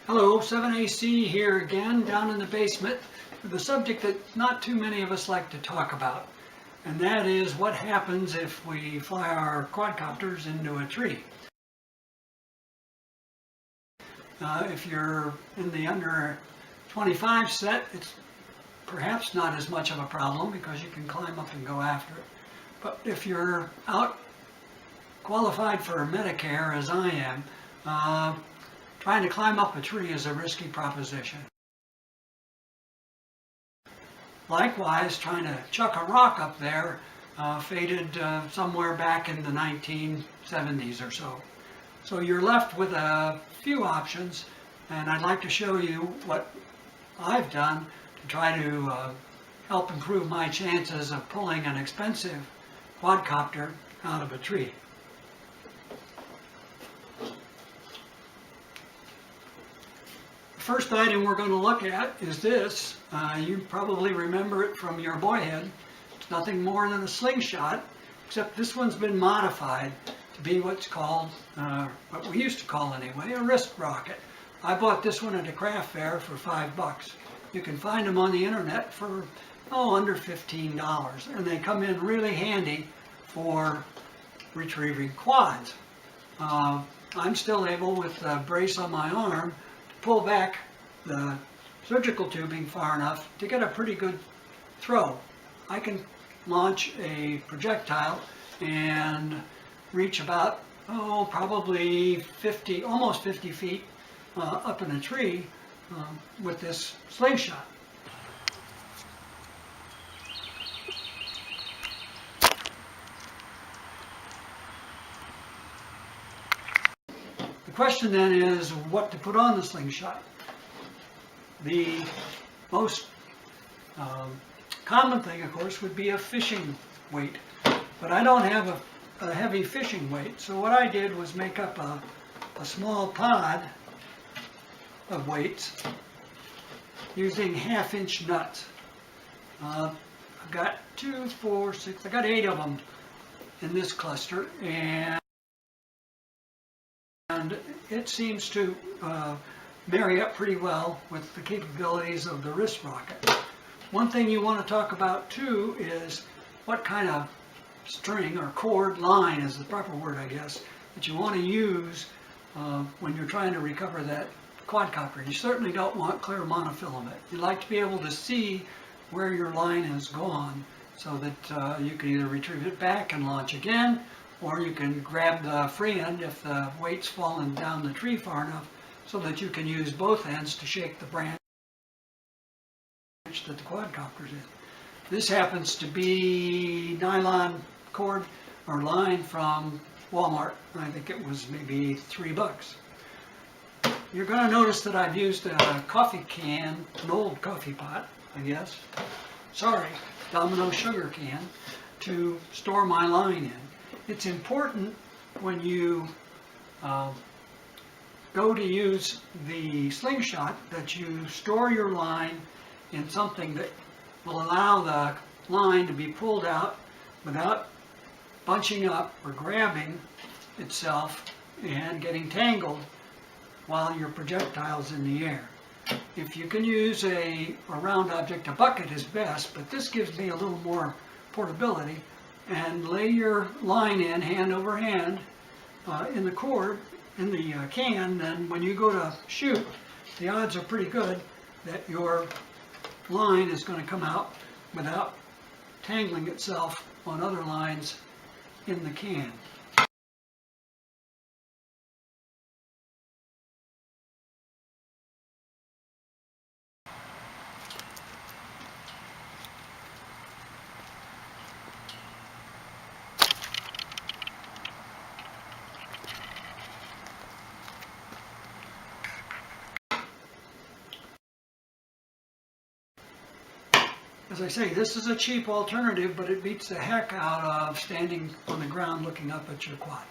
Hello, 7AC here again, down in the basement, with a subject that not too many of us like to talk about. And that is what happens if we fly our quadcopters into a tree. If you're in the under 25 set, it's perhaps not as much of a problem because you can climb up and go after it. But if you're out qualified for Medicare, as I am, trying to climb up a tree is a risky proposition. Likewise, trying to chuck a rock up there faded somewhere back in the 1970s or so. So you're left with a few options, and I'd like to show you what I've done to try to help improve my chances of pulling an expensive quadcopter out of a tree. The first item we're going to look at is this. You probably remember it from your boyhood. It's nothing more than a slingshot, except this one's been modified to be what's called, what we used to call anyway, a wrist rocket. I bought this one at a craft fair for $5. You can find them on the internet for under $15, and they come in really handy for retrieving quads. I'm still able, with the brace on my arm, pull back the surgical tubing far enough to get a pretty good throw. I can launch a projectile and reach about, probably 50, almost 50 feet up in a tree with this slingshot. The question then is what to put on the slingshot. The most common thing, of course, would be a fishing weight, but I don't have a heavy fishing weight, so what I did was make up a small pod of weights using 1/2-inch nuts. I've got 2, 4, 6, I got 8 of them in this cluster, and it seems to marry up pretty well with the capabilities of the wrist rocket. One thing you want to talk about too is what kind of string or cord, line is the proper word, I guess, that you want to use when you're trying to recover that quadcopter. You certainly don't want clear monofilament. You'd like to be able to see where your line has gone so that you can either retrieve it back and launch again, or you can grab the free end if the weight's fallen down the tree far enough so that you can use both ends to shake the branch that the quadcopter's in. This happens to be nylon cord or line from Walmart. I think it was maybe $3. You're going to notice that I've used a coffee can, an old coffee pot, I guess. Sorry, Domino sugar can, to store my line in. It's important when you go to use the slingshot that you store your line in something that will allow the line to be pulled out without bunching up or grabbing itself and getting tangled while your projectile's in the air. If you can use a round object, a bucket is best, but this gives me a little more portability, and lay your line in hand over hand in the cord, in the can, then when you go to shoot, the odds are pretty good that your line is going to come out without tangling itself on other lines in the can. As I say, this is a cheap alternative, but it beats the heck out of standing on the ground looking up at your quad.